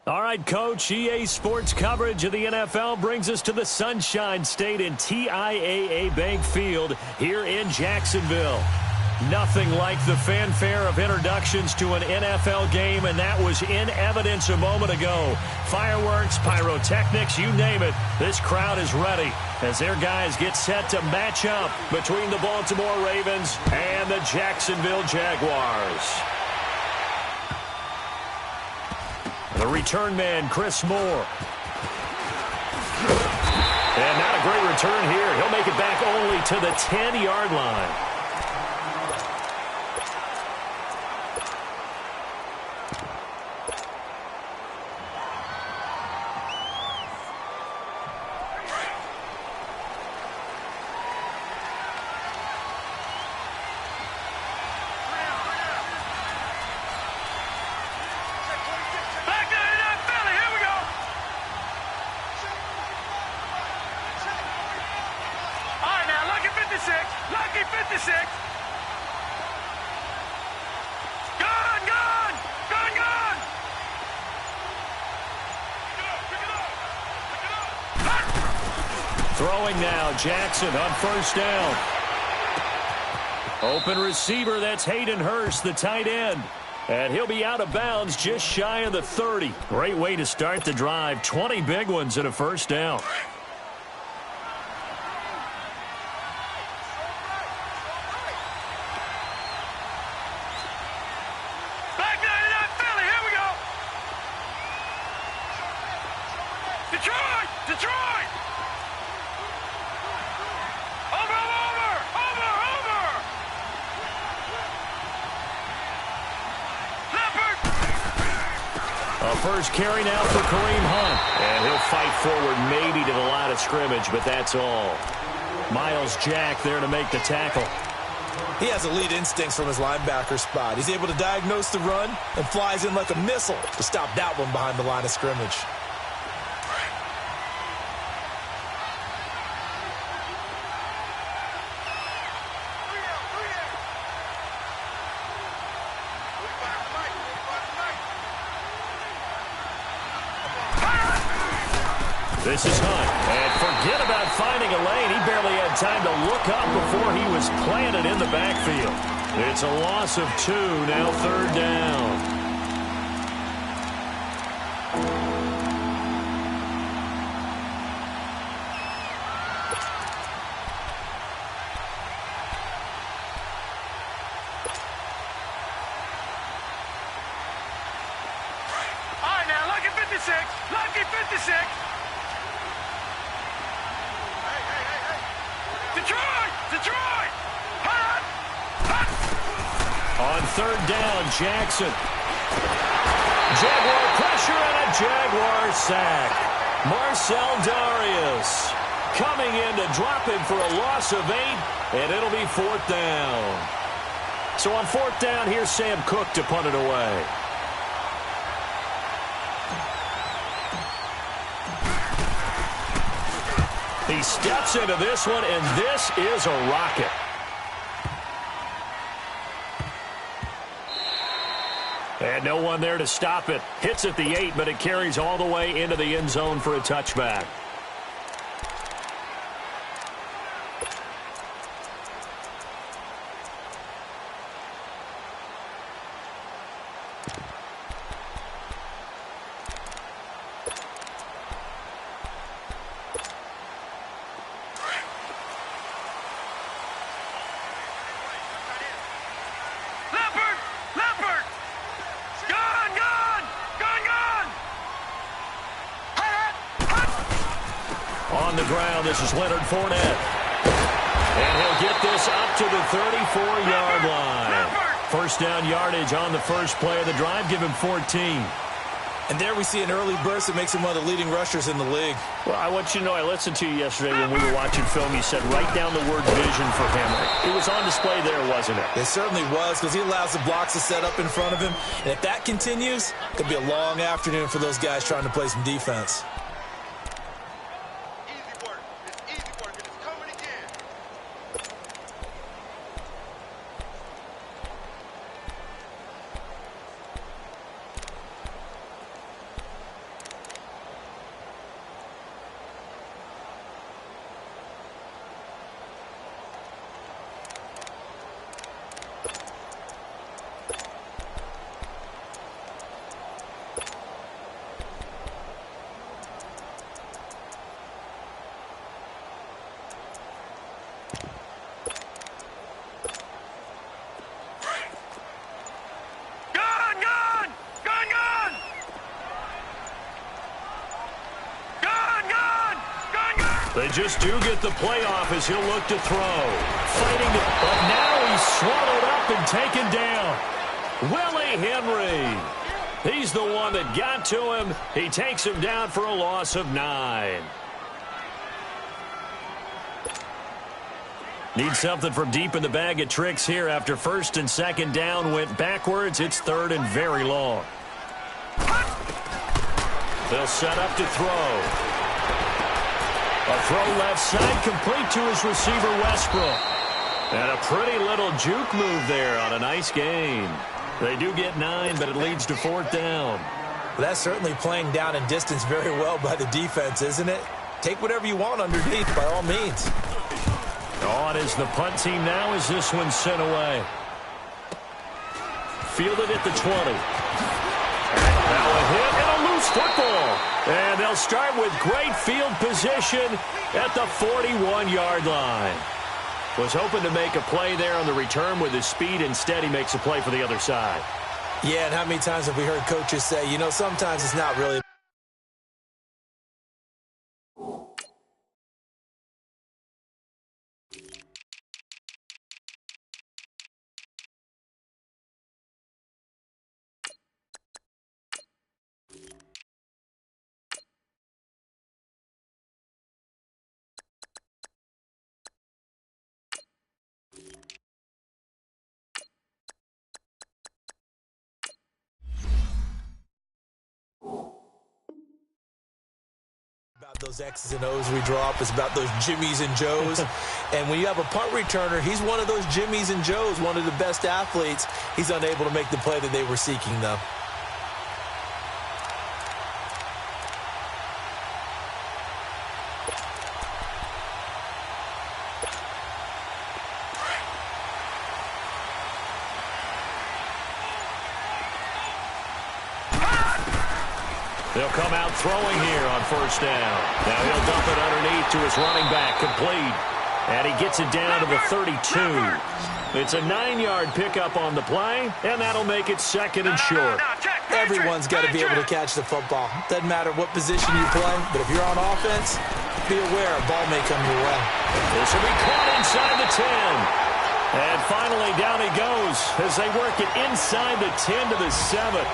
All right, Coach, EA Sports coverage of the NFL brings us to the Sunshine State in TIAA Bank Field here in Jacksonville. Nothing like the fanfare of introductions to an NFL game, and that was in evidence a moment ago. Fireworks, pyrotechnics, you name it. This crowd is ready as their guys get set to match up between the Baltimore Ravens and the Jacksonville Jaguars. The return man, Chris Moore. And not a great return here. He'll make it back only to the 10-yard line. Lucky 56. Gone. Throwing now, Jackson on first down. Open receiver, that's Hayden Hurst, the tight end. And he'll be out of bounds just shy of the 30. Great way to start the drive. 20 big ones and a first down. Detroit! Over! Leopard! A first carry now for Kareem Hunt. And he'll fight forward maybe to the line of scrimmage, but that's all. Miles Jack there to make the tackle. He has elite instincts from his linebacker spot. He's able to diagnose the run and flies in like a missile to stop that one behind the line of scrimmage. This is Hunt, and forget about finding a lane. He barely had time to look up before he was planted in the backfield. It's a loss of 2, now third down. All right, now, lucky 56. Detroit! Hunt! On third down, Jackson. Jaguar pressure and a Jaguar sack. Marcel Darius coming in to drop him for a loss of 8, and it'll be fourth down. So on fourth down, here's Sam Cook to punt it away. He steps into this one, and this is a rocket. And no one there to stop it. Hits at the 8, but it carries all the way into the end zone for a touchback. On the ground, this is Leonard Fournette. And he'll get this up to the 34-yard line. First down yardage on the first play of the drive, give him 14. And there we see an early burst that makes him one of the leading rushers in the league. Well, I want you to know, I listened to you yesterday when we were watching film. You said write down the word vision for him. It was on display there, wasn't it? It certainly was, because he allows the blocks to set up in front of him. And if that continues, it could be a long afternoon for those guys trying to play some defense. They just do get the playoff as he'll look to throw. Fighting it, but now he's swallowed up and taken down. Willie Henry. He's the one that got to him. He takes him down for a loss of 9. Need something from deep in the bag of tricks here after first and second down went backwards. It's third and very long. They'll set up to throw. A throw left side complete to his receiver Westbrook. And a pretty little juke move there on a nice gain. They do get 9, but it leads to fourth down. Well, that's certainly playing down in distance very well by the defense, isn't it? Take whatever you want underneath by all means. On is the punt team now as this one's sent away. Fielded at the 20. Now a hit and a loose football. And they'll start with great field position at the 41-yard line. Was hoping to make a play there on the return with his speed. Instead, he makes a play for the other side. Yeah, and how many times have we heard coaches say, you know, sometimes it's not really about those X's and O's we draw up. It's about those Jimmies and Joes. And when you have a punt returner, he's one of those Jimmies and Joes, one of the best athletes. He's unable to make the play that they were seeking, though. They'll come out throwing here on first down. Now he'll dump it underneath to his running back, complete. And he gets it down to the 32. It's a 9-yard pickup on the play, and that'll make it second and short. Everyone's got to be able to catch the football. Doesn't matter what position you play, but if you're on offense, be aware a ball may come your way. This will be caught inside the 10. And finally down he goes as they work it inside the 10 to the 7.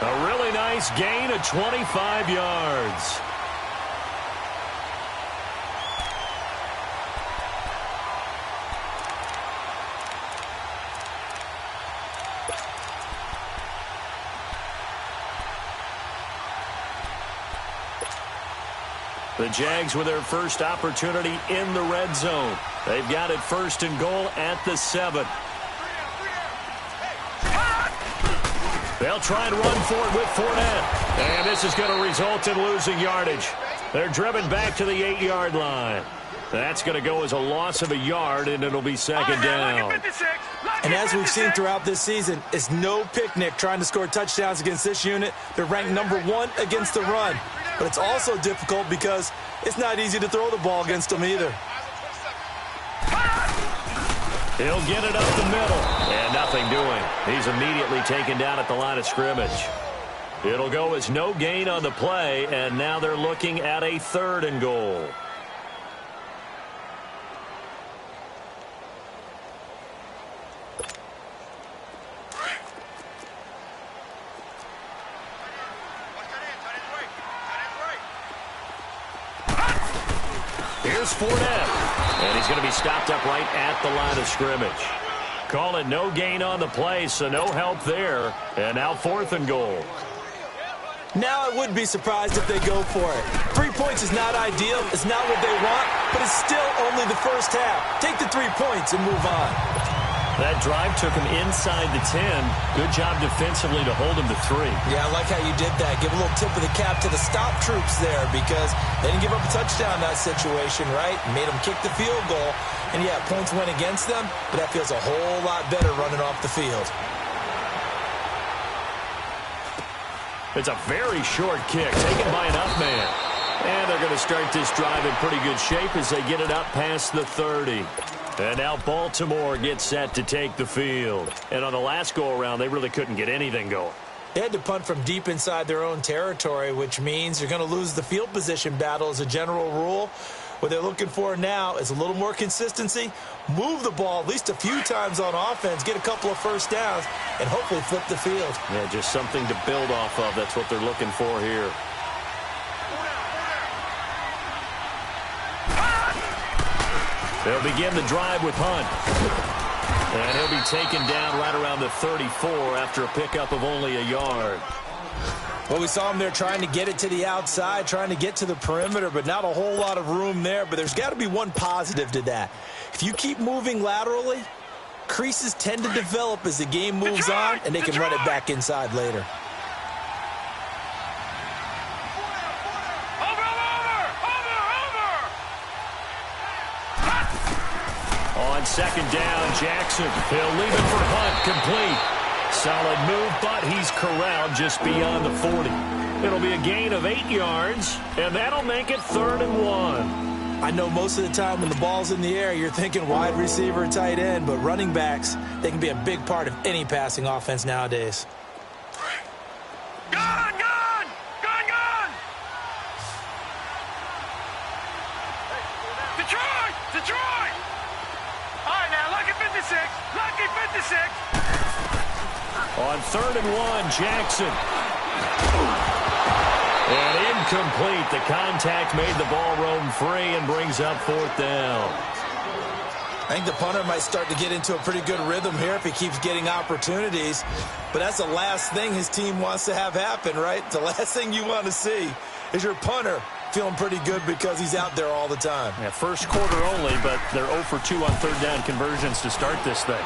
A really nice gain of 25 yards. The Jags with their first opportunity in the red zone. They've got it first and goal at the 7. They'll try and run for it with Fournette. And this is going to result in losing yardage. They're driven back to the 8-yard line. That's going to go as a loss of a yard, and it'll be second down. And as we've seen throughout this season, it's no picnic trying to score touchdowns against this unit. They're ranked number 1 against the run. But it's also difficult because it's not easy to throw the ball against them either. He'll get it up the middle, and nothing doing. He's immediately taken down at the line of scrimmage. It'll go as no gain on the play, and now they're looking at a third and goal. Here's Fournette. And he's going to be stopped up right at the line of scrimmage. Call it no gain on the play, so no help there. And now fourth and goal. Now I would be surprised if they go for it. 3 points is not ideal. It's not what they want, but it's still only the first half. Take the 3 points and move on. That drive took him inside the 10. Good job defensively to hold him to 3. Yeah, I like how you did that. Give a little tip of the cap to the stop troops there because they didn't give up a touchdown in that situation, right? Made them kick the field goal. And, yeah, points went against them, but that feels a whole lot better running off the field. It's a very short kick taken by an up man. And they're going to start this drive in pretty good shape as they get it up past the 30. And now Baltimore gets set to take the field. And on the last go-around, they really couldn't get anything going. They had to punt from deep inside their own territory, which means you're going to lose the field position battle as a general rule. What they're looking for now is a little more consistency, move the ball at least a few times on offense, get a couple of first downs, and hopefully flip the field. Yeah, just something to build off of. That's what they're looking for here. They'll begin the drive with Hunt. And he'll be taken down right around the 34 after a pickup of only a yard. Well, we saw him there trying to get it to the outside, trying to get to the perimeter, but not a whole lot of room there. But there's got to be one positive to that. If you keep moving laterally, creases tend to develop as the game moves on, and they can run it back inside later. On second down, Jackson. He'll leave it for Hunt, complete. Solid move, but he's corralled just beyond the 40. It'll be a gain of 8 yards, and that'll make it 3rd and 1. I know most of the time when the ball's in the air, you're thinking wide receiver, tight end, but running backs, they can be a big part of any passing offense nowadays. Gun! Gun! Gun! Gun! Detroit! Detroit! All right, now, lucky 56. Lucky 56. On 3rd and 1, Jackson. And incomplete. The contact made the ball roam free and brings up 4th down. I think the punter might start to get into a pretty good rhythm here if he keeps getting opportunities. But that's the last thing his team wants to have happen, right? The last thing you want to see is your punter feeling pretty good because he's out there all the time. Yeah, first quarter only, but they're 0 for 2 on 3rd down conversions to start this thing.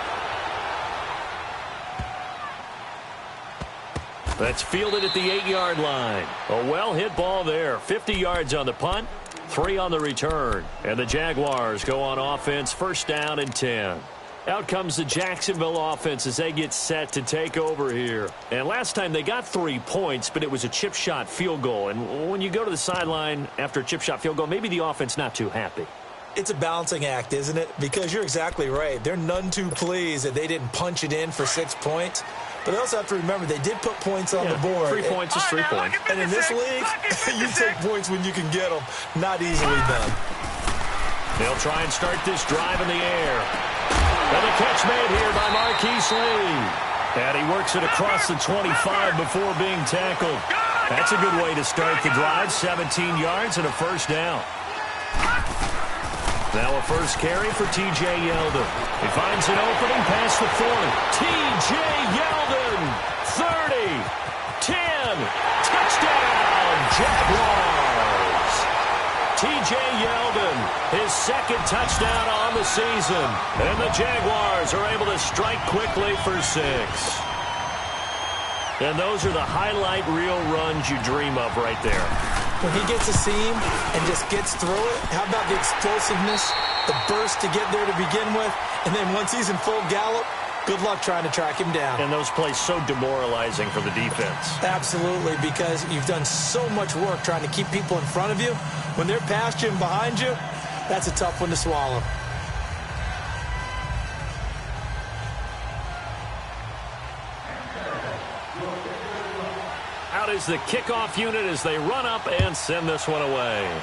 That's fielded at the 8-yard line. A well-hit ball there. 50 yards on the punt, 3 on the return. And the Jaguars go on offense, 1st down and 10. Out comes the Jacksonville offense as they get set to take over here. And last time they got 3 points, but it was a chip shot field goal. And when you go to the sideline after a chip shot field goal, maybe the offense not too happy. It's a balancing act, isn't it? Because you're exactly right. They're none too pleased that they didn't punch it in for 6 points. But they also have to remember they did put points on the board. 3 points is 3 points. And in this league, you take points when you can get them. Not easily done. They'll try and start this drive in the air. And the catch made here by Marquise Lee. And he works it across the 25 before being tackled. That's a good way to start the drive. 17 yards and a 1st down. Now a first carry for T.J. Yeldon. He finds an opening past the 40. T.J. Yeldon, 30, 10, touchdown, Jaguars. T.J. Yeldon, his 2nd touchdown on the season. And the Jaguars are able to strike quickly for 6. And those are the highlight reel runs you dream of right there. When he gets a seam and just gets through it, how about the explosiveness, the burst to get there to begin with, and then once he's in full gallop, good luck trying to track him down. And those plays so demoralizing for the defense. Absolutely, because you've done so much work trying to keep people in front of you. When they're past you and behind you, that's a tough one to swallow. Out is the kickoff unit as they run up and send this one away.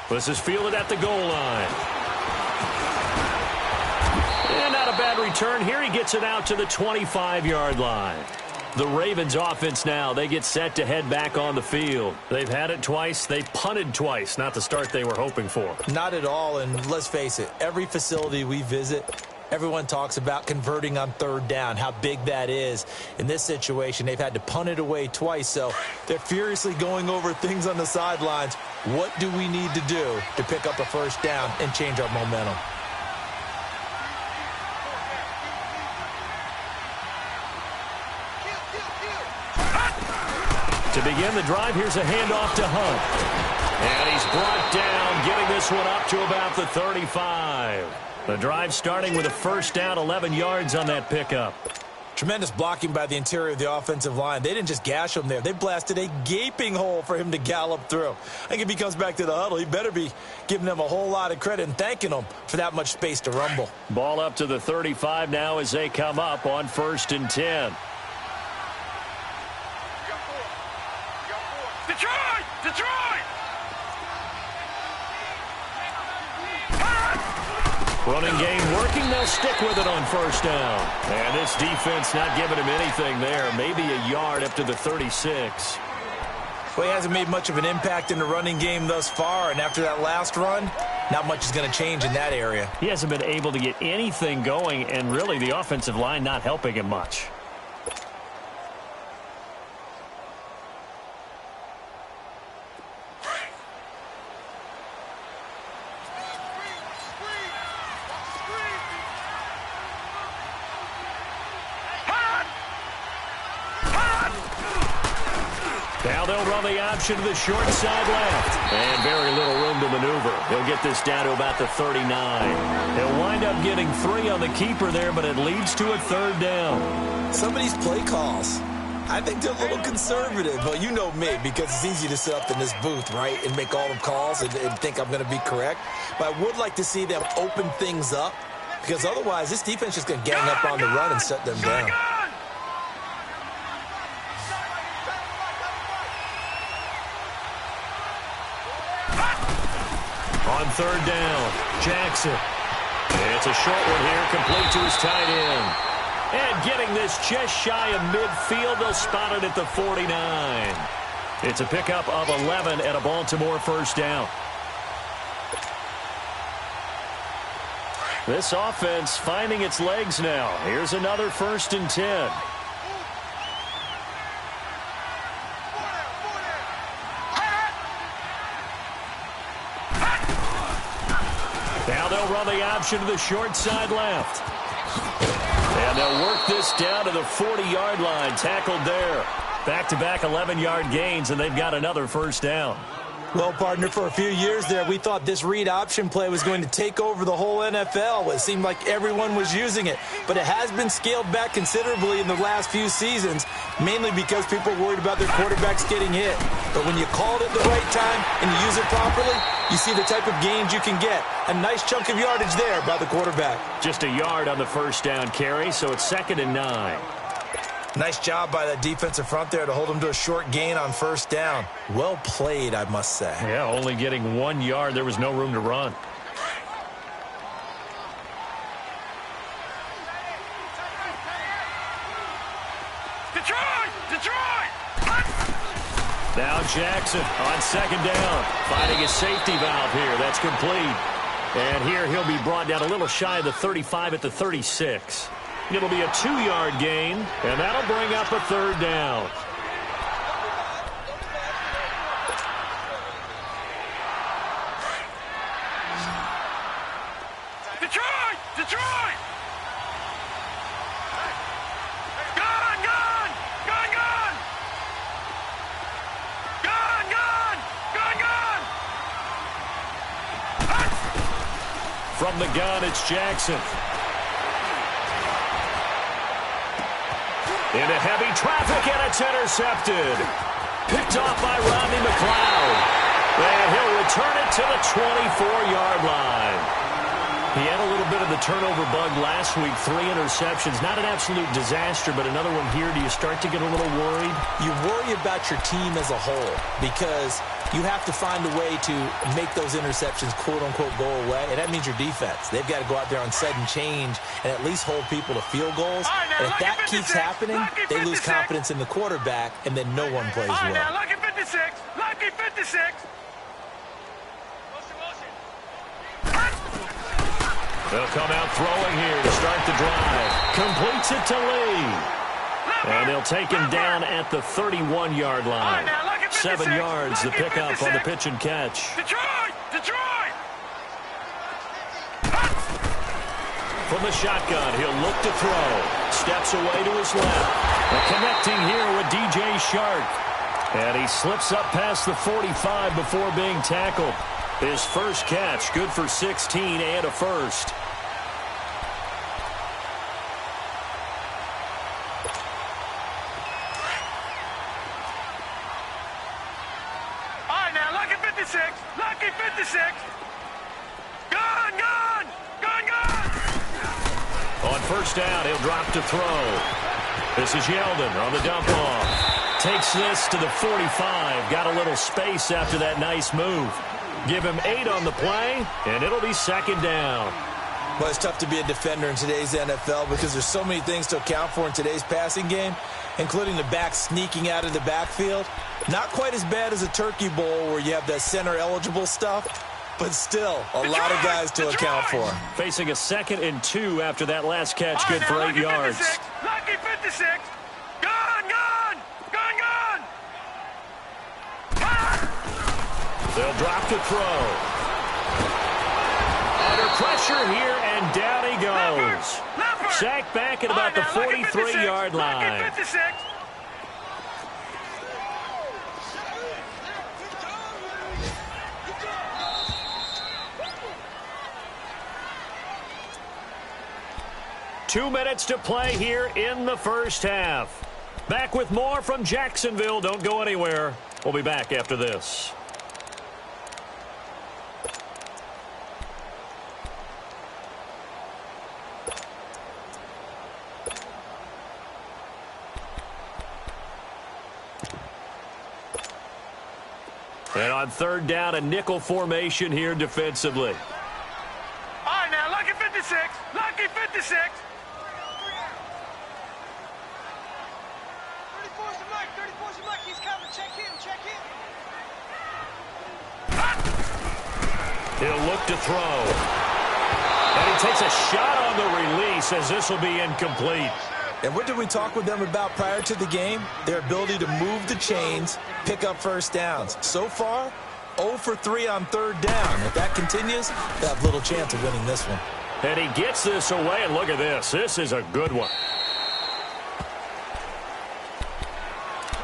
This is fielded at the goal line. And not a bad return here. He gets it out to the 25-yard line. The Ravens offense now, they get set to head back on the field. They've had it twice. They punted twice. Not the start they were hoping for. Not at all, and let's face it, every facility we visit, everyone talks about converting on 3rd down, how big that is. In this situation, they've had to punt it away twice, so they're furiously going over things on the sidelines. What do we need to do to pick up a 1st down and change our momentum? To begin the drive, here's a handoff to Hunt. And he's brought down, getting this one up to about the 35. The drive starting with a 1st down, 11 yards on that pickup. Tremendous blocking by the interior of the offensive line. They didn't just gash him there. They blasted a gaping hole for him to gallop through. I think if he comes back to the huddle, he better be giving them a whole lot of credit and thanking them for that much space to rumble. Ball up to the 35 now as they come up on 1st and 10. Detroit! Detroit! Running game working. They'll stick with it on first down. And this defense not giving him anything there. Maybe a yard up to the 36. Well, he hasn't made much of an impact in the running game thus far. And after that last run, not much is going to change in that area. He hasn't been able to get anything going. And really the offensive line not helping him much. Now they'll run the option to the short side left. And very little room to maneuver. He'll get this down to about the 39. He'll wind up getting 3 on the keeper there, but it leads to a third down. Some of these play calls, I think they're a little conservative. But you know me, because it's easy to sit up in this booth, right, and make all the calls and think I'm going to be correct. But I would like to see them open things up, because otherwise this defense is going to gang up on the run and shut them down. On third down, Jackson. It's a short one here, complete to his tight end. And getting this just shy of midfield, they'll spot it at the 49. It's a pickup of 11 at a Baltimore first down. This offense finding its legs now. Here's another 1st and 10. Now they'll run the option to the short side left. And they'll work this down to the 40-yard line. Tackled there. Back-to-back 11-yard gains, and they've got another first down. Well, partner, for a few years there, we thought this read option play was going to take over the whole NFL. It seemed like everyone was using it. But it has been scaled back considerably in the last few seasons, mainly because people are worried about their quarterbacks getting hit. But when you call it at the right time and you use it properly, you see the type of gains you can get. A nice chunk of yardage there by the quarterback. Just a yard on the first down carry, so it's 2nd and 9. Nice job by that defensive front there to hold him to a short gain on first down. Well played, I must say. Yeah, only getting 1 yard. There was no room to run. Detroit! Detroit! Now Jackson on 2nd down. Finding a safety valve here. That's complete. And here he'll be brought down a little shy of the 35 at the 36. It'll be a 2-yard gain, and that'll bring up a 3rd down. Detroit! Detroit! Gone! Gone! Gone! Gone! Gone! Gone! Gone! Gone! From the gun, it's Jackson. Into heavy traffic, and it's intercepted. Picked off by Rodney McLeod. And he'll return it to the 24-yard line. He had a little bit of the turnover bug last week, 3 interceptions. Not an absolute disaster, but another one here. Do you start to get a little worried? You worry about your team as a whole because you have to find a way to make those interceptions, quote-unquote, go away, and that means your defense. They've got to go out there on sudden change and at least hold people to field goals. And if that keeps happening, they lose confidence in the quarterback, and then no one plays well. Now, lucky 56. Lucky 56. They'll come out throwing here to start the drive. Completes it to Lee. And they'll take him down at the 31-yard line. 7 yards, the pickup on the pitch and catch. Detroit! Detroit! From the shotgun, he'll look to throw. Steps away to his left. And connecting here with DJ Shark. And he slips up past the 45 before being tackled. His first catch, good for 16 and a first. Lucky 56. Gone, gone, gone, gone. On first down, he'll drop to throw. This is Yeldon on the dump off. takes this to the 45. Got a little space after that nice move. Give him 8 on the play, and it'll be second down. Well, it's tough to be a defender in today's NFL because there's so many things to account for in today's passing game, including the back sneaking out of the backfield. Not quite as bad as a turkey bowl where you have that center-eligible stuff, but still a lot of guys to account for. Facing a 2nd and 2 after that last catch, good for 8 yards. Lucky 56. Gone, gone, gone, gone. They'll drop to throw. Under pressure here, and down he goes. Sacked back at about the 43-yard line. Lucky 56. Two minutes to play here in the first half. Back with more from Jacksonville. Don't go anywhere. We'll be back after this. And on 3rd down, a nickel formation here defensively. All right, now, lucky 56. Lucky 56. 34's the mic. 34's the mic. He's coming. Check him. Check him. He'll look to throw. And he takes a shot on the release as this will be incomplete. And what did we talk with them about prior to the game? Their ability to move the chains, pick up first downs. So far, 0 for 3 on 3rd down. If that continues, they have little chance of winning this one. And he gets this away, and look at this. This is a good one.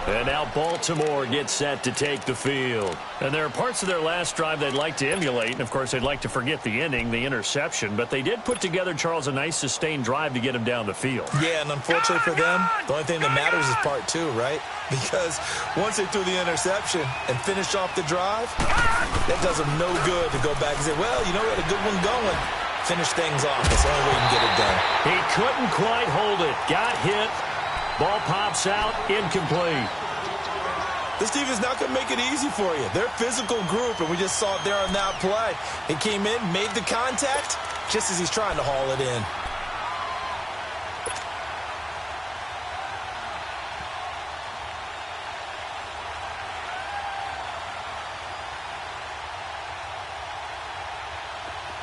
And now Baltimore gets set to take the field. And there are parts of their last drive they'd like to emulate. And, of course, they'd like to forget the ending, the interception. But they did put together, Charles, a nice sustained drive to get him down the field. Yeah, and unfortunately for them, the only thing that matters is part 2, right? Because once they threw the interception and finished off the drive, that does them no good to go back and say, well, you know, we had a good one going. Finish things off. That's the only way you can get it done. He couldn't quite hold it. Got hit. Ball pops out, incomplete. This team is not going to make it easy for you. They're a physical group, and we just saw it there on that play. He came in, made the contact, just as he's trying to haul it in.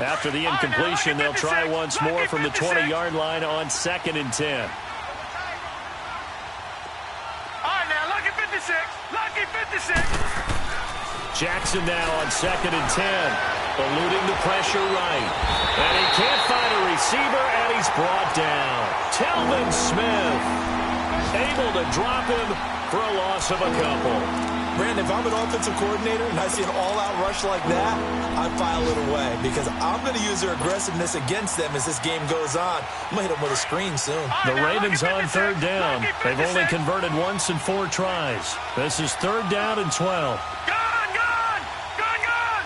After the incompletion, they'll try once more from the 20-yard line on 2nd and 10. Lucky 56. Jackson now on 2nd and 10. Eluding the pressure right. And he can't find a receiver, and he's brought down. Telvin Smith able to drop him for a loss of a couple. Brandon, if I'm an offensive coordinator and I see an all-out rush like that, I file it away because I'm going to use their aggressiveness against them as this game goes on. I'm going to hit them with a screen soon. The Ravens on 3rd down. They've only converted once in 4 tries. This is 3rd down and 12. Gone, gone, gone, gone.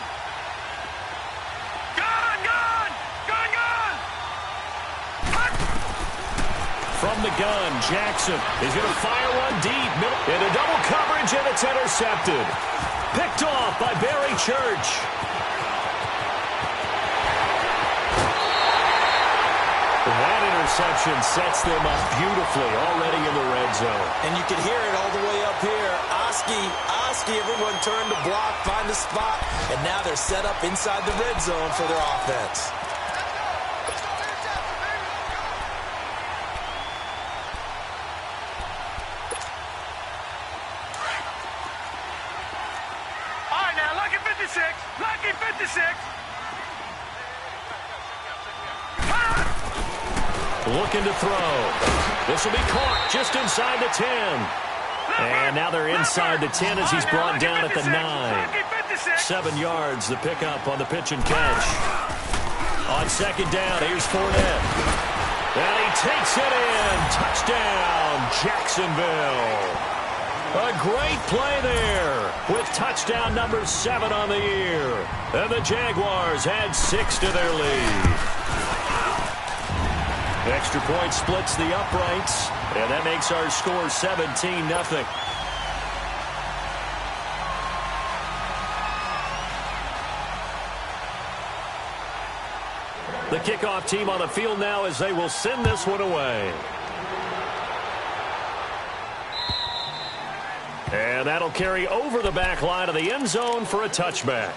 Gone, gone, gone, gone. From the gun, Jackson is going to fire one deep. Into double coverage, and it's intercepted. Picked off by Barry Church. That interception sets them up beautifully already in the red zone. And you can hear it all the way up here. Oski, everyone turned to block, find a spot, and now they're set up inside the red zone for their offense. Lucky 56. Looking to throw. This will be caught just inside the 10. And now they're inside the 10 as he's brought down at the 9. 7 yards, the pickup on the pitch and catch. On 2nd down, here's Fournette. And he takes it in. Touchdown, Jacksonville. A great play there with touchdown number 7 on the year. And the Jaguars add 6 to their lead. Extra point splits the uprights, and that makes our score 17-0. The kickoff team on the field now as they will send this one away. And that'll carry over the back line of the end zone for a touchback.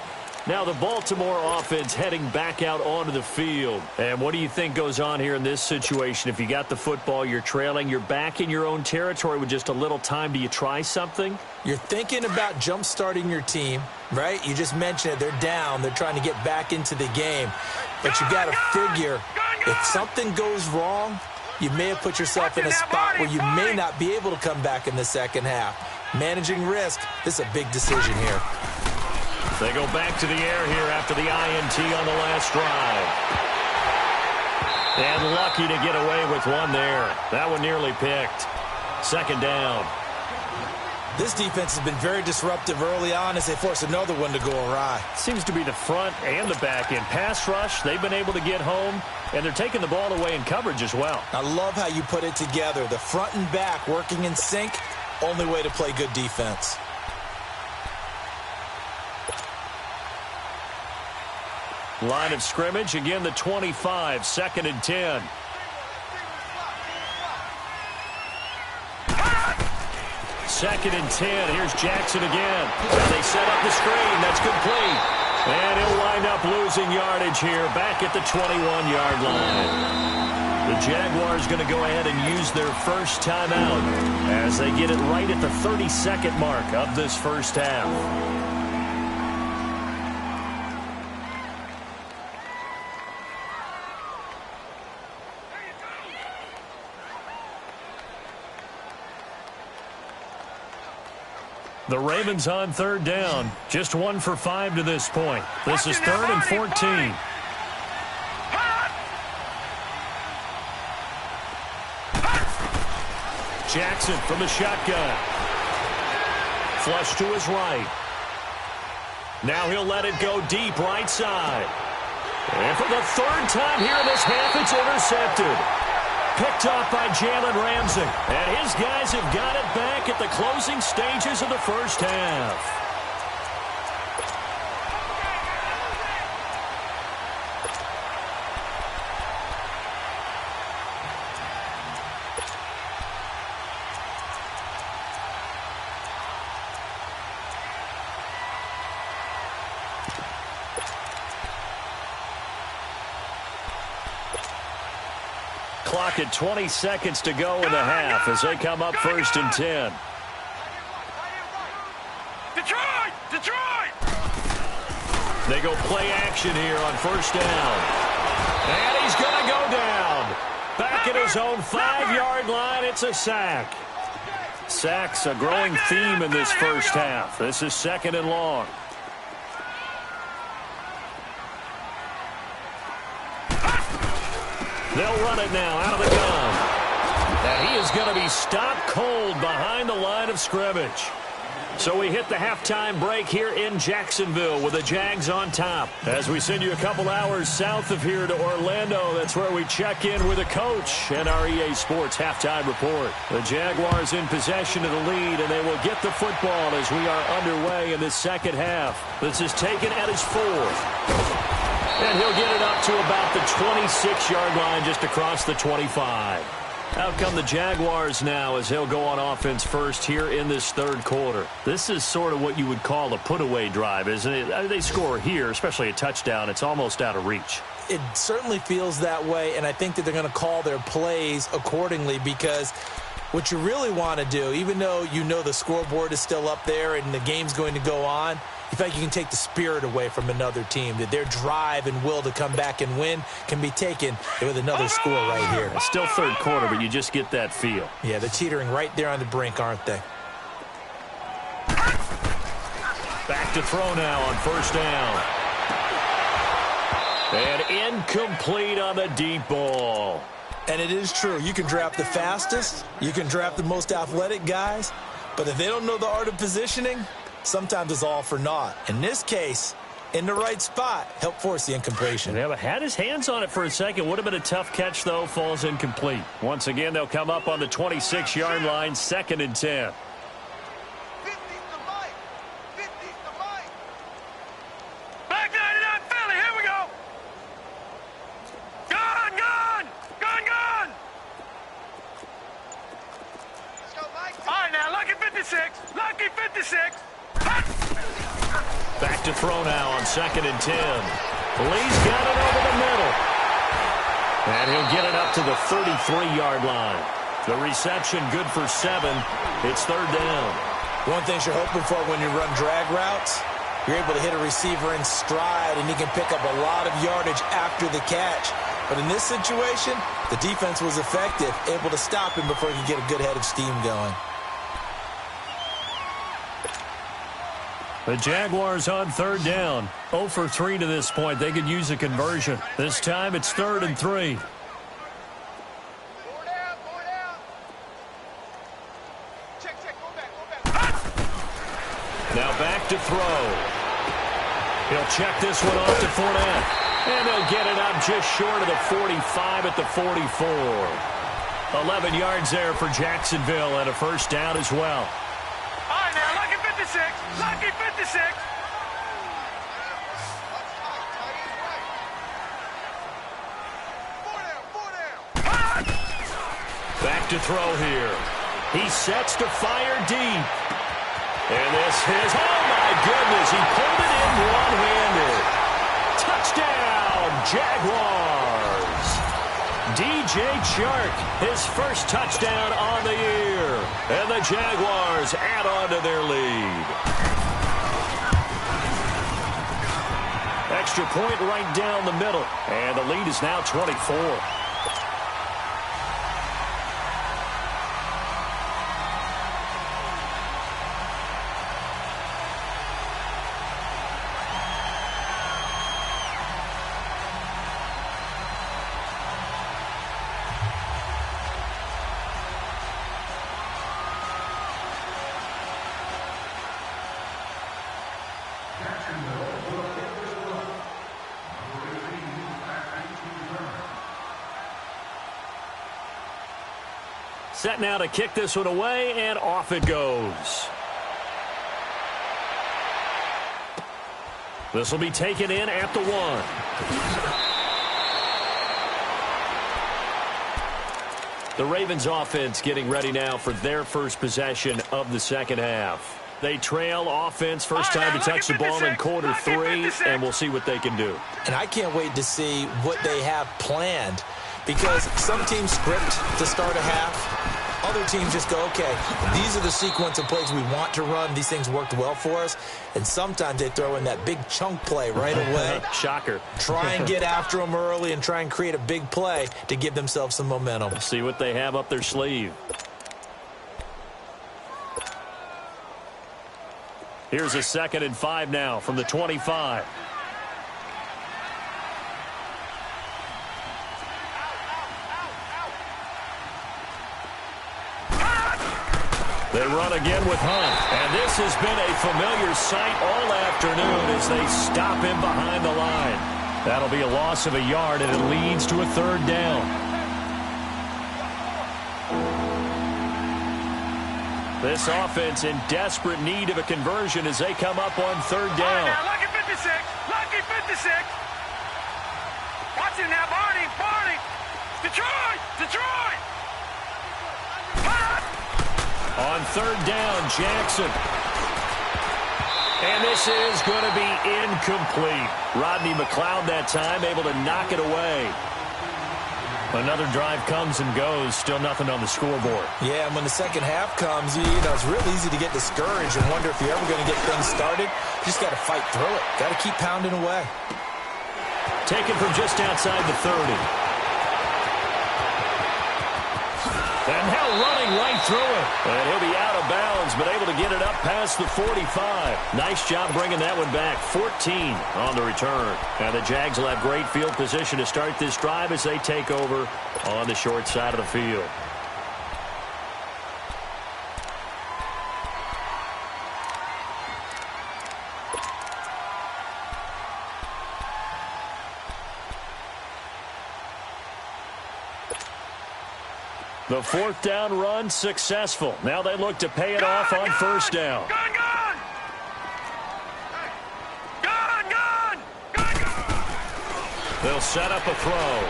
Now the Baltimore offense heading back out onto the field. And what do you think goes on here in this situation? If you got the football, you're trailing, you're back in your own territory with just a little time. Do you try something? You're thinking about jump-starting your team, right? You just mentioned it. They're down. They're trying to get back into the game. But you got to figure if something goes wrong, you may have put yourself in a spot where you may not be able to come back in the second half. Managing risk, this is a big decision here. They go back to the air here after the INT on the last drive. And lucky to get away with one there. That one nearly picked. Second down. This defense has been very disruptive early on as they force another one to go awry. Seems to be the front and the back end. Pass rush, they've been able to get home, and they're taking the ball away in coverage as well. I love how you put it together. The front and back working in sync, only way to play good defense. Line of scrimmage, again the 25, second and 10. Second and 10, here's Jackson again. And they set up the screen, that's complete. And he'll wind up losing yardage here, back at the 21-yard line. The Jaguars going to go ahead and use their first timeout as they get it right at the 30-second mark of this first half. The Ravens on third down. Just 1 for 5 to this point. This is third and 14. Jackson from the shotgun. Flush to his right. Now he'll let it go deep right side. And for the third time here in this half, it's intercepted. Picked off by Jalen Ramsey. And his guys have got it back at the closing stages of the first half. Clock at 20 seconds to go in the half as they come up first and 10. Detroit! They go play action here on first down. And he's going to go down. Back at his own 5-yard line, it's a sack. Sacks a growing theme in this first half. This is second and long. They'll run it now out of the gun. And he is going to be stopped cold behind the line of scrimmage. So we hit the halftime break here in Jacksonville with the Jags on top. As we send you a couple hours south of here to Orlando, that's where we check in with the coach and our EA Sports halftime report. The Jaguars in possession of the lead, and they will get the football as we are underway in this second half. This is taken at his 4th. And he'll get it up to about the 26-yard line just across the 25. Out come the Jaguars now as they'll go on offense first here in this third quarter. This is sort of what you would call a put-away drive, isn't it? They score here, especially a touchdown. It's almost out of reach. It certainly feels that way, and I think that they're going to call their plays accordingly because what you really want to do, even though you know the scoreboard is still up there and the game's going to go on, you feel like you can take the spirit away from another team, that their drive and will to come back and win can be taken with another score right here. It's still third quarter, but you just get that feel. Yeah, they're teetering right there on the brink, aren't they? Back to throw now on first down. And incomplete on the deep ball. And it is true. You can draft the fastest. You can draft the most athletic guys. But if they don't know the art of positioning, sometimes it's all for naught. In this case, in the right spot, help force the incompletion. Yeah, but had his hands on it for a second. Would have been a tough catch, though. Falls incomplete. Once again, they'll come up on the 26-yard line, second and 10. Back 99 Philly, here we go. 56. Lucky 56. Back to throw now on 2nd and 10. Lee's got it over the middle. And he'll get it up to the 33-yard line. The reception good for 7. It's 3rd down. One thing you're hoping for when you run drag routes, you're able to hit a receiver in stride, and he can pick up a lot of yardage after the catch. But in this situation, the defense was effective, able to stop him before he could get a good head of steam going. The Jaguars on 3rd down. 0 for 3 to this point. They could use a conversion. This time it's 3rd and 3. Now back to throw. He'll check this one off to Fournette. And he'll get it up just short of the 45 at the 44. 11 yards there for Jacksonville and a 1st down as well. All right, now, lucky 56. Lucky 56. Back to throw here. He sets to fire deep. And this is, oh my goodness, he pulled it in one-handed. Touchdown, Jaguars. DJ Chark, his first touchdown on the year. And the Jaguars add on to their lead. Extra point right down the middle. And the lead is now 24. Set now to kick this one away, and off it goes. This will be taken in at the 1. The Ravens offense getting ready now for their first possession of the 2nd half. They trail offense first time to touch the ball in quarter 3, and we'll see what they can do. And I can't wait to see what they have planned, because some teams script to start a half. Other teams just go, okay, these are the sequence of plays we want to run. These things worked well for us. And sometimes they throw in that big chunk play right away. Shocker. Try and get after them early and try and create a big play to give themselves some momentum. See what they have up their sleeve. Here's a 2nd and 5 now from the 25. They run again with Hunt. And this has been a familiar sight all afternoon as they stop him behind the line. That'll be a loss of a yard, and it leads to a 3rd down. This offense in desperate need of a conversion as they come up on 3rd down. All right, now, lucky 56. Lucky 56. Watch it now, Barney. Barney. Detroit. Detroit. On 3rd down, Jackson. And this is going to be incomplete. Rodney McLeod that time able to knock it away. Another drive comes and goes. Still nothing on the scoreboard. Yeah, and when the 2nd half comes, you know, it's real easy to get discouraged and wonder if you're ever going to get things started. You just got to fight through it. Got to keep pounding away. Taken from just outside the 30. And now running right through it. And he'll be out of bounds, but able to get it up past the 45. Nice job bringing that one back. 14 on the return. And the Jags will have great field position to start this drive as they take over on the short side of the field. The 4th down run successful. Now they look to pay it off on 1st down. They'll set up a throw.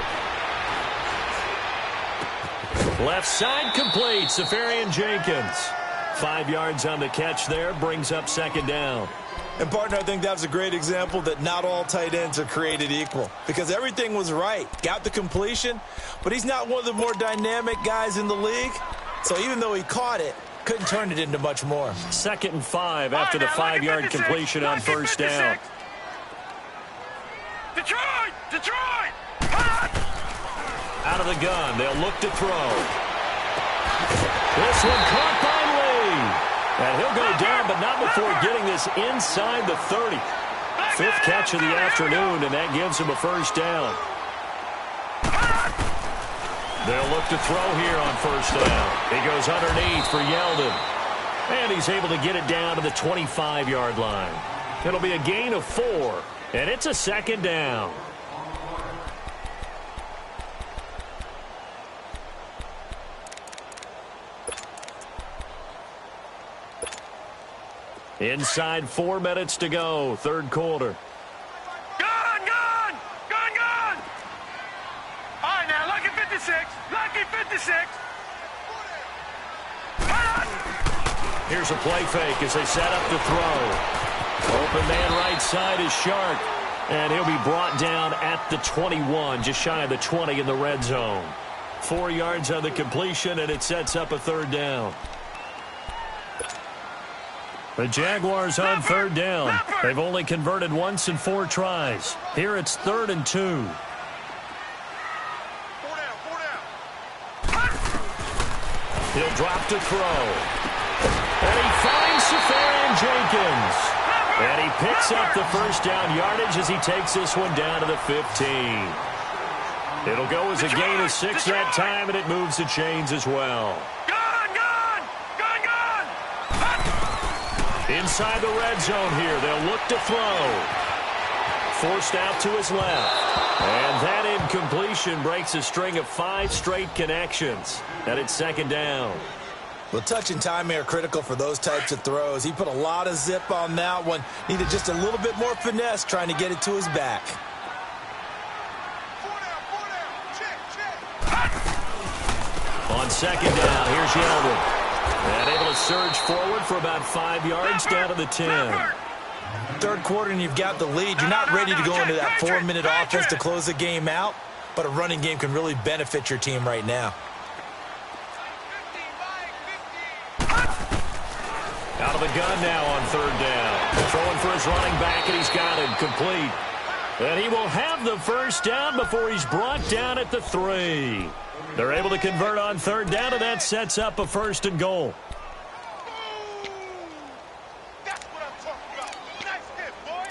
Left side complete. Safarian Jenkins. 5 yards on the catch there, brings up second down. And, partner, I think that's a great example that not all tight ends are created equal because everything was right. Got the completion, but he's not one of the more dynamic guys in the league. So even though he caught it, couldn't turn it into much more. 2nd and 5 after the 5-yard completion on first down. Detroit! Detroit! Out of the gun, they'll look to throw. This one caught by Lee. And he'll go down, but not before getting this inside the 30. 5th catch of the afternoon, and that gives him a first down. They'll look to throw here on first down. He goes underneath for Yeldon. And he's able to get it down to the 25-yard line. It'll be a gain of 4, and it's a second down. Inside 4 minutes to go, third quarter. Gun! Gun! Gun! Gun! All right, now, lucky 56. Lucky 56. Here's a play fake as they set up to throw. Open man right side is Shark. And he'll be brought down at the 21, just shy of the 20 in the red zone. 4 yards on the completion, and it sets up a third down. The Jaguars on third down. They've only converted once in 4 tries. Here it's 3rd and 2. 4 down, 4 down. He'll drop to throw. And he finds Safarian Jenkins. And he picks up the first down yardage as he takes this one down to the 15. It'll go as a gain of 6 that time, and it moves the chains as well. Inside the red zone here, they'll look to throw. Forced out to his left. And that incompletion breaks a string of 5 straight connections. And it's second down. Well, touch and timing are critical for those types of throws. He put a lot of zip on that one. Needed just a little bit more finesse trying to get it to his back. 4 down. Check. On second down, here's Yeldon. And able to surge forward for about 5 yards down to the 10. Third quarter and you've got the lead. You're not ready to go into that 4-minute offense to close the game out, but a running game can really benefit your team right now. Out of the gun now on third down. Throwing for his running back, and he's got him complete. And he will have the first down before he's brought down at the 3. They're able to convert on third down, and that sets up a 1st and goal. That's what I'm talking about. Nice hit, boy.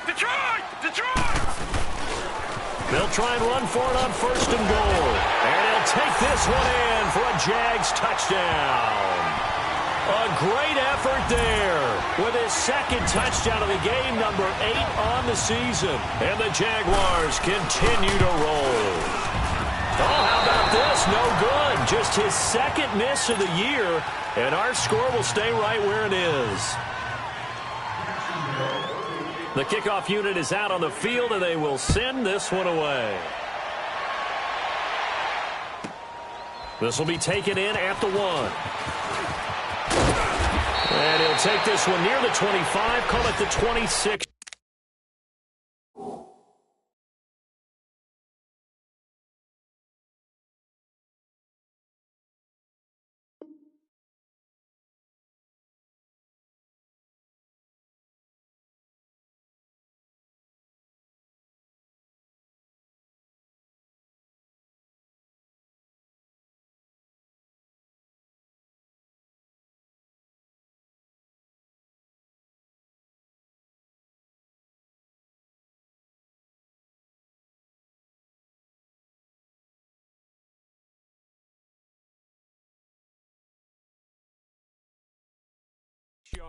Detroit! Detroit! They'll try and run for it on 1st and goal. And he'll take this one in for a Jags touchdown. A great effort there with his 2nd touchdown of the game, number 8 on the season. And the Jaguars continue to roll. Oh, how about this? No good. Just his 2nd miss of the year, and our score will stay right where it is. The kickoff unit is out on the field, and they will send this one away. This will be taken in at the 1. And he'll take this one near the 25, call it the 26.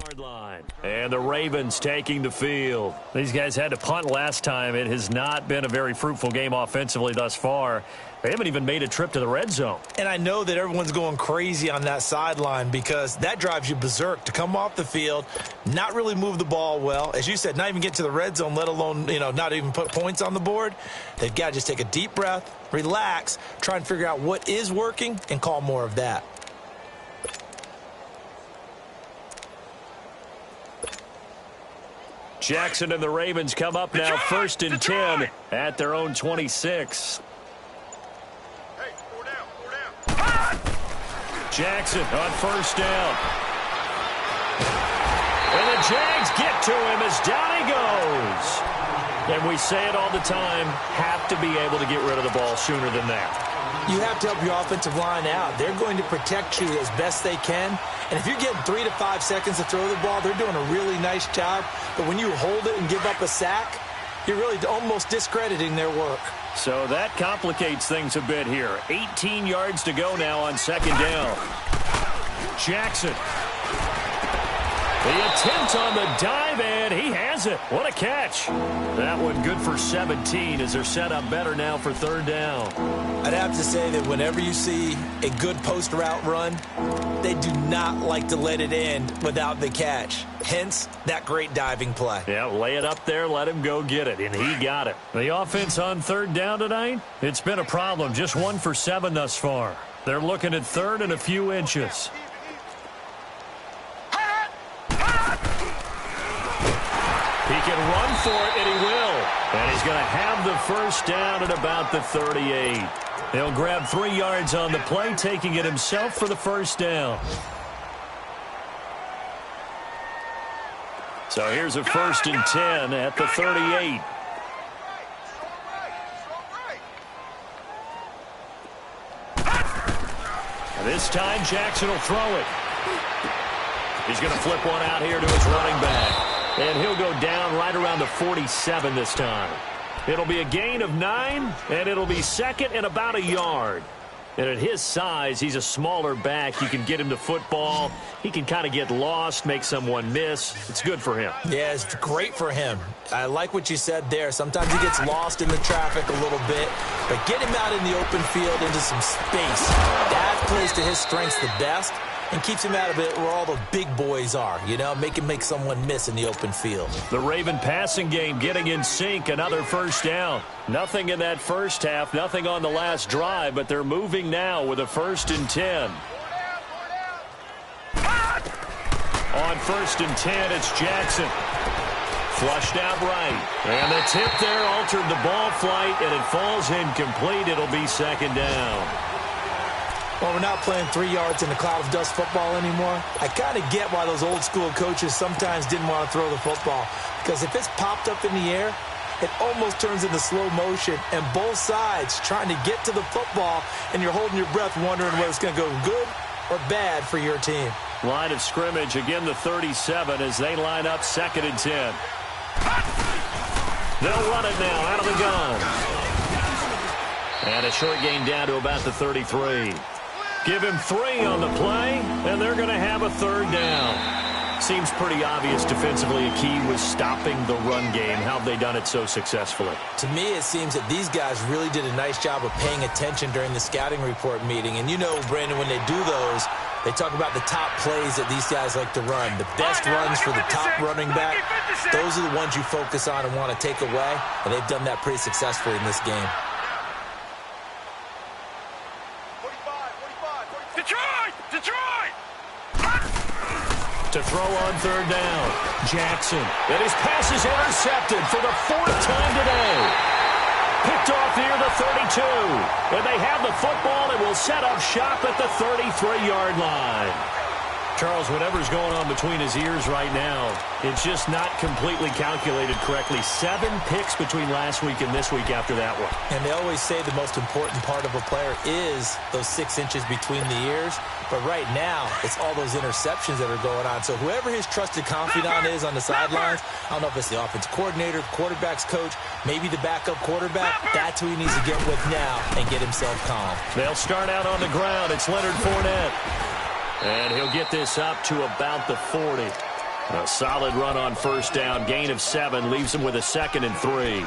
Yard line. And the Ravens taking the field. These guys had to punt last time. It has not been a very fruitful game offensively thus far. They haven't even made a trip to the red zone. And I know that everyone's going crazy on that sideline because that drives you berserk to come off the field, not really move the ball well. As you said, not even get to the red zone, let alone, not even put points on the board. They've got to just take a deep breath, relax, try and figure out what is working, and call more of that. Jackson and the Ravens come up now, 1st and 10 at their own 26. Jackson on 1st down. And the Jags get to him as down he goes. And we say it all the time, have to be able to get rid of the ball sooner than that. You have to help your offensive line out. They're going to protect you as best they can. And if you're getting 3 to 5 seconds to throw the ball, they're doing a really nice job. But when you hold it and give up a sack, you're really almost discrediting their work. So that complicates things a bit here. 18 yards to go now on 2nd down. Jackson. The attempt on the dive, and he has it. What a catch. That one good for 17 as they're set up better now for 3rd down. I'd have to say that whenever you see a good post route run, they do not like to let it end without the catch. Hence, that great diving play. Yeah, lay it up there, let him go get it, and he got it. The offense on 3rd down tonight, it's been a problem. Just 1 for 7 thus far. They're looking at 3rd and a few inches. He can run for it, and he will. And he's going to have the 1st down at about the 38. He'll grab 3 yards on the play, taking it himself for the 1st down. So here's a 1st and 10 at the 38. And this time, Jackson will throw it. He's going to flip one out here to his running back. And he'll go down right around the 47 this time. It'll be a gain of 9, and it'll be 2nd and about a yard. And at his size, he's a smaller back. You can get him to football. He can kind of get lost, make someone miss. It's good for him. Yeah, it's great for him. I like what you said there. Sometimes he gets lost in the traffic a little bit. But get him out in the open field into some space. That plays to his strengths the best. And keeps him out of it where all the big boys are, make him make someone miss in the open field. The Raven passing game getting in sync, another 1st down. Nothing in that first half, nothing on the last drive, but they're moving now with a 1st and 10. On 1st and 10, it's Jackson. Flushed out right. And the tip there altered the ball flight, and it falls incomplete. It'll be 2nd down. Well, we're not playing 3 yards in a cloud of dust football anymore. I kind of get why those old school coaches sometimes didn't want to throw the football. Because if it's popped up in the air, it almost turns into slow motion. And both sides trying to get to the football, and you're holding your breath wondering whether it's going to go good or bad for your team. Line of scrimmage, again the 37 as they line up 2nd and 10. They'll run it now out of the gun. And a short gain down to about the 33. Give him 3 on the play, and they're going to have a 3rd down. Seems pretty obvious defensively a key was stopping the run game. How have they done it so successfully? To me, it seems that these guys really did a nice job of paying attention during the scouting report meeting. And Brandon, when they do those, they talk about the top plays that these guys like to run. The best runs for the top running back, those are the ones you focus on and want to take away. And they've done that pretty successfully in this game. Detroit! To throw on 3rd down, Jackson. And his pass is intercepted for the 4th time today. Picked off near the 32. And they have the football and will set up shop at the 33-yard line. Charles, whatever's going on between his ears right now, it's just not completely calculated correctly. 7 picks between last week and this week after that one. And they always say the most important part of a player is those 6 inches between the ears. But right now, it's all those interceptions that are going on. So whoever his trusted confidant is on the sidelines, I don't know if it's the offensive coordinator, quarterback's coach, maybe the backup quarterback, that's who he needs to get with now and get himself calm. They'll start out on the ground. It's Leonard Fournette. And he'll get this up to about the 40. A solid run on first down. Gain of 7 leaves them with a 2nd and 3.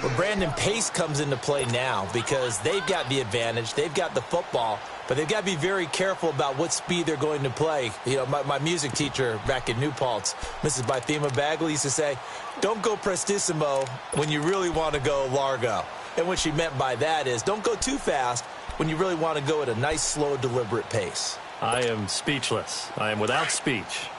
Well, Brandon, pace comes into play now because they've got the advantage. They've got the football, but they've got to be very careful about what speed they're going to play. You know, my music teacher back in New Paltz, Mrs. Bythema Bagley, used to say, don't go prestissimo when you really want to go largo. And what she meant by that is don't go too fast when you really want to go at a nice, slow, deliberate pace. I am speechless. I am without speech.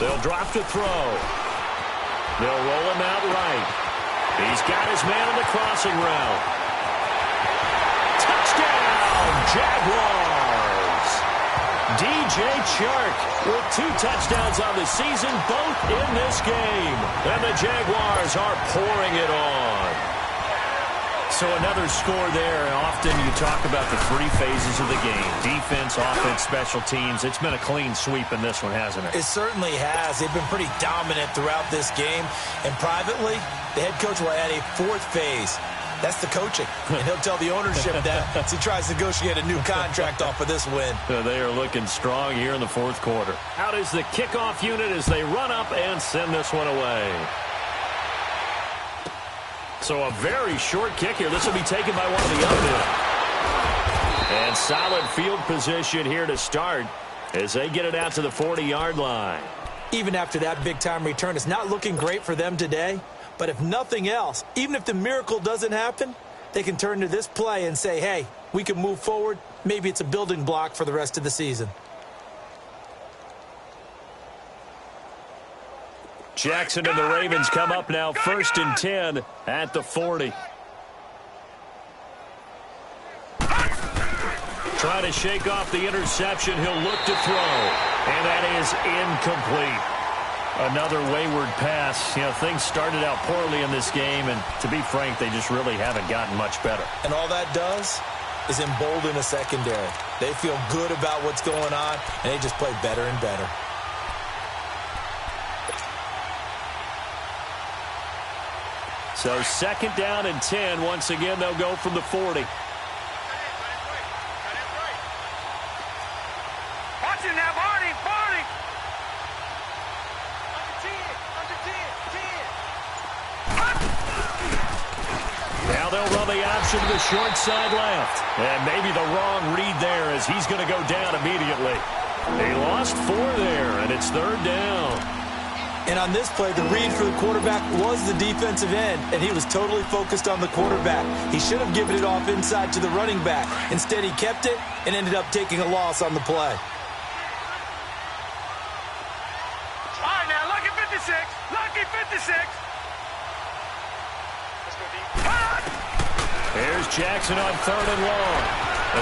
They'll drop to throw. They'll roll him out right. He's got his man on the crossing route. Touchdown, Jaguars! DJ Chark with 2 touchdowns on the season, both in this game. And the Jaguars are pouring it on. So another score there. Often you talk about the 3 phases of the game. Defense, offense, special teams. It's been a clean sweep in this one, hasn't it? It certainly has. They've been pretty dominant throughout this game. And privately, the head coach will add a 4th phase. That's the coaching. And he'll tell the ownership that as he tries to negotiate a new contract off of this win. They are looking strong here in the 4th quarter. Out is the kickoff unit as they run up and send this one away. So a very short kick here. This will be taken by one of the other. And solid field position here to start as they get it out to the 40-yard line. Even after that big-time return, it's not looking great for them today. But if nothing else, even if the miracle doesn't happen, they can turn to this play and say, hey, we can move forward. Maybe it's a building block for the rest of the season. Jackson and the Ravens come up now 1st and 10 at the 40. Trying to shake off the interception. He'll look to throw. And that is incomplete. Another wayward pass. You know, things started out poorly in this game, and to be frank, they just really haven't gotten much better. And all that does is embolden a secondary. They feel good about what's going on, and they just play better and better. So 2nd down and 10. Once again, they'll go from the 40. Watch it now, Barney. Under 10. Now they'll run the option to the short side left. And maybe the wrong read there as he's going to go down immediately. They lost 4 there, and it's 3rd down. And on this play, the read for the quarterback was the defensive end, and he was totally focused on the quarterback. He should have given it off inside to the running back. Instead, he kept it and ended up taking a loss on the play. All right, now, lucky 56. Lucky 56. Let's go deep. Here's Jackson on 3rd and long.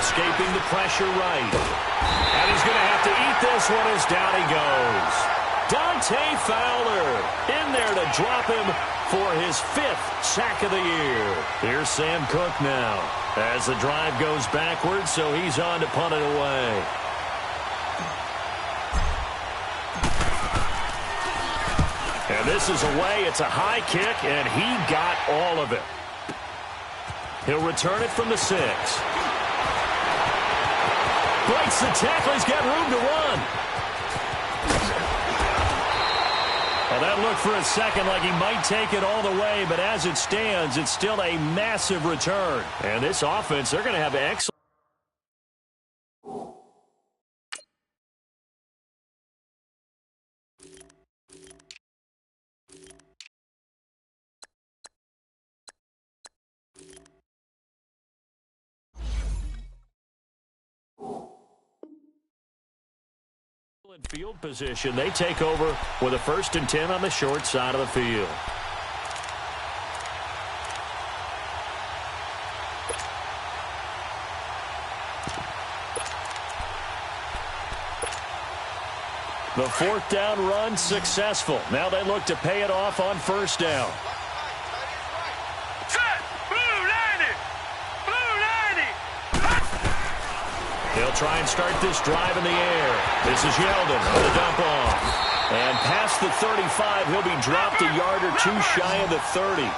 Escaping the pressure right. And he's going to have to eat this one as down he goes. Dante Fowler in there to drop him for his 5th sack of the year. Here's Sam Cook now as the drive goes backwards, so he's on to punt it away. And this is away. It's a high kick, and he got all of it. He'll return it from the 6. Breaks the tackle. He's got room to run. Well, that looked for a second like he might take it all the way, but as it stands, it's still a massive return. And this offense, they're going to have excellent. Field position. They take over with a 1st and 10 on the short side of the field. The 4th down run successful. Now they look to pay it off on 1st down. They'll try and start this drive in the air. This is Yeldon on the dump off. And past the 35, he'll be dropped a yard or two shy of the 30.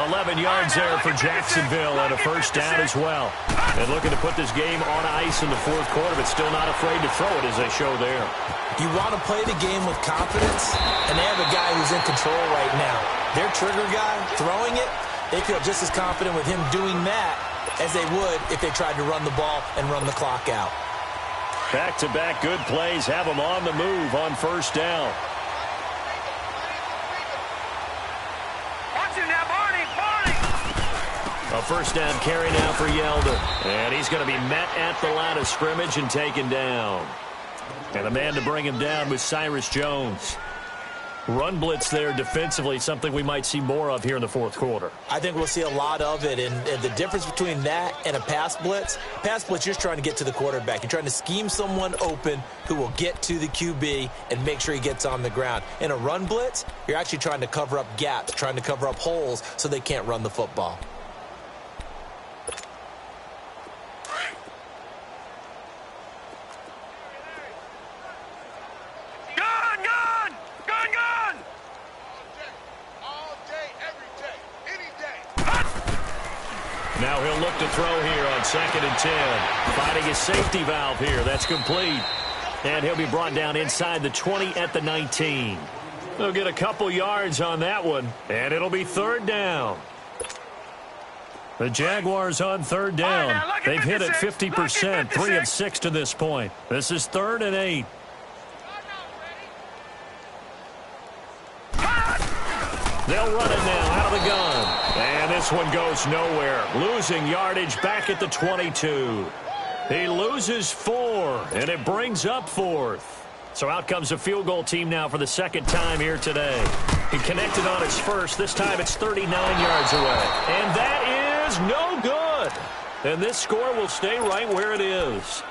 11 yards there for Jacksonville and a first down as well. And looking to put this game on ice in the fourth quarter, but still not afraid to throw it as they show there. You want to play the game with confidence, and they have a guy who's in control right now. Their trigger guy, throwing it, they feel just as confident with him doing that as they would if they tried to run the ball and run the clock out. Back-to-back good plays have them on the move on first down. Watch him now, Barney. A first down carry now for Yeldon. And he's going to be met at the line of scrimmage and taken down. And the man to bring him down was Cyrus Jones. Run blitz there defensively, something we might see more of here in the fourth quarter. I think we'll see a lot of it, and the difference between that and a pass blitz, you're just trying to get to the quarterback. You're trying to scheme someone open who will get to the QB and make sure he gets on the ground. In a run blitz, you're actually trying to cover up gaps, trying to cover up holes so they can't run the football. Now he'll look to throw here on 2nd and 10. Finding his safety valve here. That's complete. And he'll be brought down inside the 20 at the 19. They'll get a couple yards on that one, and it'll be third down. The Jaguars on third down. They've hit it 50%, 3 of 6 to this point. This is 3rd and 8. They'll run it now out of the gun. And this one goes nowhere. Losing yardage back at the 22. He loses 4, and it brings up 4th. So out comes a field goal team now for the second time here today. He connected on his first. This time it's 39 yards away. And that is no good. And this score will stay right where it is.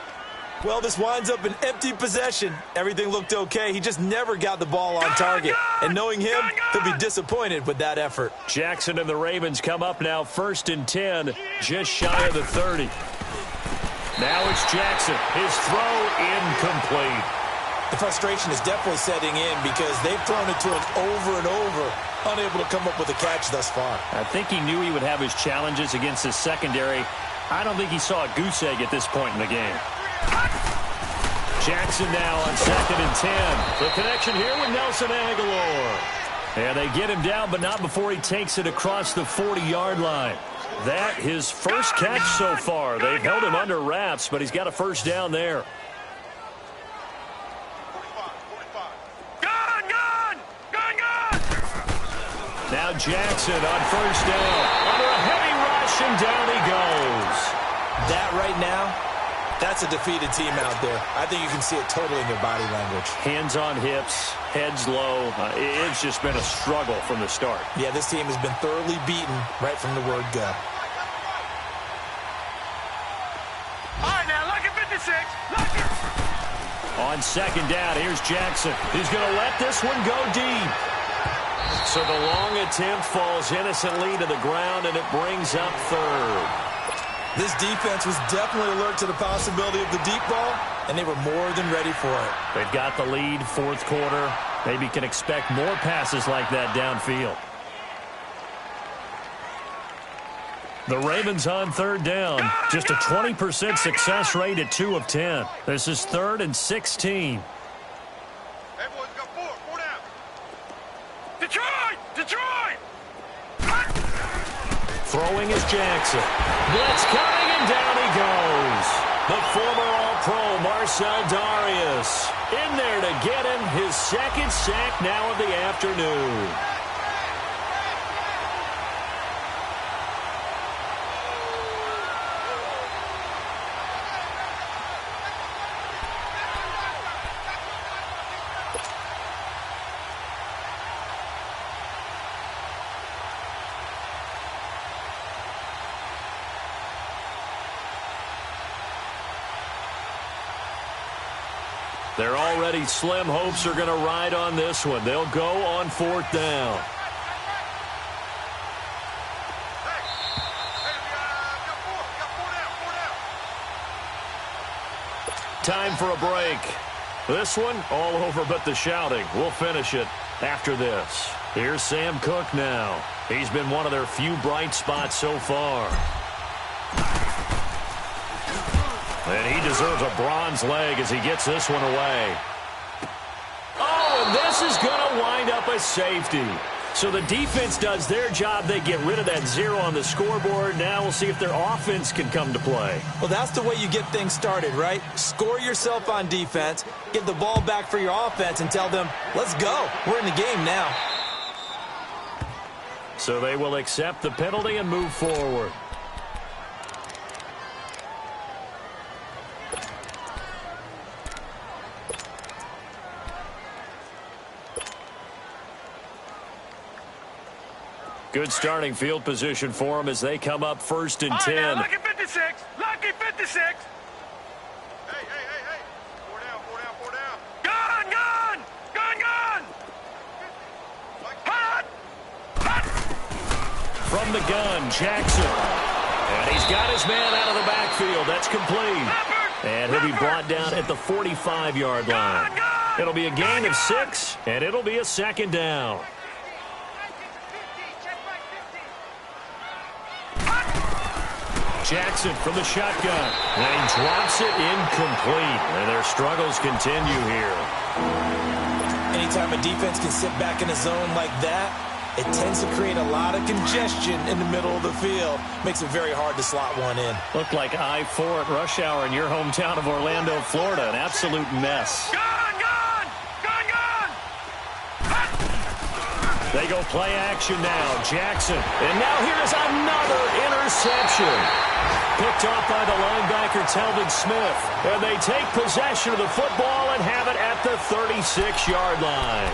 Well, this winds up an empty possession. Everything looked okay. He just never got the ball on target. And knowing him, he'll be disappointed with that effort. Jackson and the Ravens come up now 1st and 10, just shy of the 30. Now it's Jackson. His throw incomplete. The frustration is definitely setting in because they've thrown it to him over and over, unable to come up with a catch thus far. I think he knew he would have his challenges against his secondary. I don't think he saw a goose egg at this point in the game. Jackson now on 2nd and 10. The connection here with Nelson Aguilar. And they get him down, but not before he takes it across the 40-yard line. That his first catch so far. They've held him under wraps, but he's got a first down there. Now Jackson on first down. Under a heavy rush, and down he goes. That right now, that's a defeated team out there. I think you can see it totally in their body language. Hands on hips, heads low. It's just been a struggle from the start. Yeah, this team has been thoroughly beaten right from the word go. All right, now, look at 56. Look it. On 2nd down, here's Jackson. He's going to let this one go deep. So the long attempt falls innocently to the ground, and it brings up 3rd. This defense was definitely alert to the possibility of the deep ball, and they were more than ready for it. They've got the lead, 4th quarter. Maybe can expect more passes like that downfield. The Ravens on 3rd down. Just a 20% success rate at 2 of 10. This is 3rd and 16. Hey, boys, got 4 down. Detroit! Detroit! Throwing is Jackson. Blitz coming, and down he goes. The former All-Pro Marcel Darius in there to get him his 2nd sack now of the afternoon. Their already slim hopes are going to ride on this one. They'll go on 4th down. Time for a break. This one, all over but the shouting. We'll finish it after this. Here's Sam Cook now. He's been one of their few bright spots so far. And he deserves a bronze leg as he gets this one away. Oh, and this is going to wind up a safety. So the defense does their job. They get rid of that 0 on the scoreboard. Now we'll see if their offense can come to play. Well, that's the way you get things started, right? Score yourself on defense, get the ball back for your offense, and tell them, let's go. We're in the game now. So they will accept the penalty and move forward. Good starting field position for them as they come up 1st and 10. Now, lucky 56. Lucky 56. Hey. 4 down. Gun. Hot. From the gun, Jackson. And he's got his man out of the backfield. That's complete. And he'll be brought down at the 45-yard line. It'll be a gain of 6, and it'll be a 2nd down. Jackson from the shotgun. And he drops it incomplete. And their struggles continue here. Anytime a defense can sit back in a zone like that, it tends to create a lot of congestion in the middle of the field. Makes it very hard to slot one in. Looked like I-4 at rush hour in your hometown of Orlando, Florida. An absolute mess. Gun. They go play action now. Jackson. And now here is another interception. Picked off by the linebacker, Telvin Smith. And they take possession of the football and have it at the 36-yard line.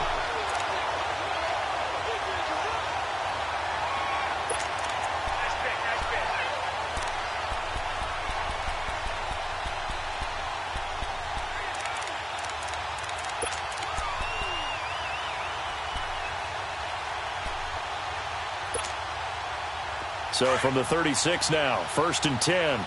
So from the 36 now, 1st and 10.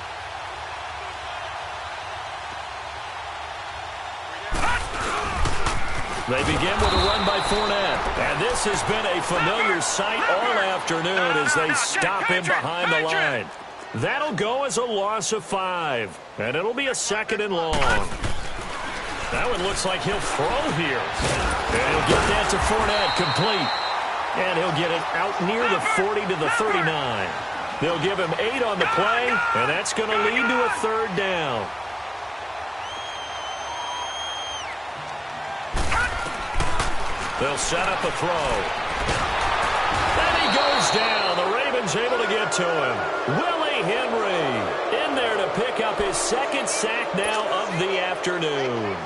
They begin with a run by Fournette. And this has been a familiar sight all afternoon as they stop him behind the line. That'll go as a loss of 5. And it'll be a 2nd and long. That one looks like he'll throw here. And he'll get that to Fournette, complete. And he'll get it out near the 40 to the 39. They'll give him 8 on the play, and that's going to lead to a 3rd down. They'll set up a throw. And he goes down. The Ravens able to get to him. Willie Henry in there to pick up his 2nd sack now of the afternoon.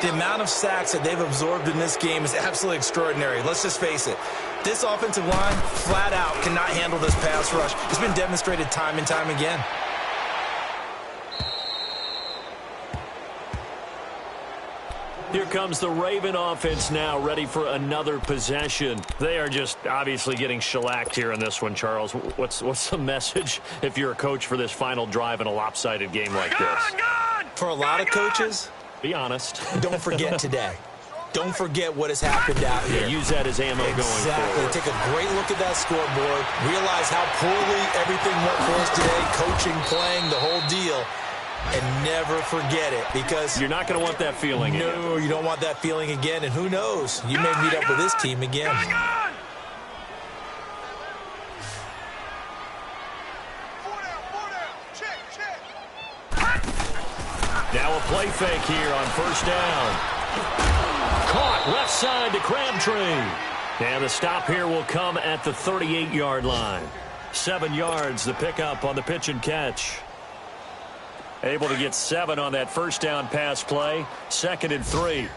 The amount of sacks that they've absorbed in this game is absolutely extraordinary. Let's just face it. This offensive line, flat out, cannot handle this pass rush. It's been demonstrated time and time again. Here comes the Raven offense now, ready for another possession. They are just obviously getting shellacked here in this one, Charles. What's the message if you're a coach for this final drive in a lopsided game like this? For a lot of coaches, be honest. Don't forget today. Don't forget what has happened out here. Yeah, use that as ammo going forward. Take a great look at that scoreboard. Realize how poorly everything went for us today. Coaching, playing, the whole deal. And never forget it, because you're not going to want that feeling again. No, you don't want that feeling again. And who knows? You may meet up with this team again. Now a play fake here on 1st down. Caught left side to Crabtree. And the stop here will come at the 38-yard line. 7 yards, the pickup on the pitch and catch. Able to get 7 on that 1st down pass play. 2nd and 3.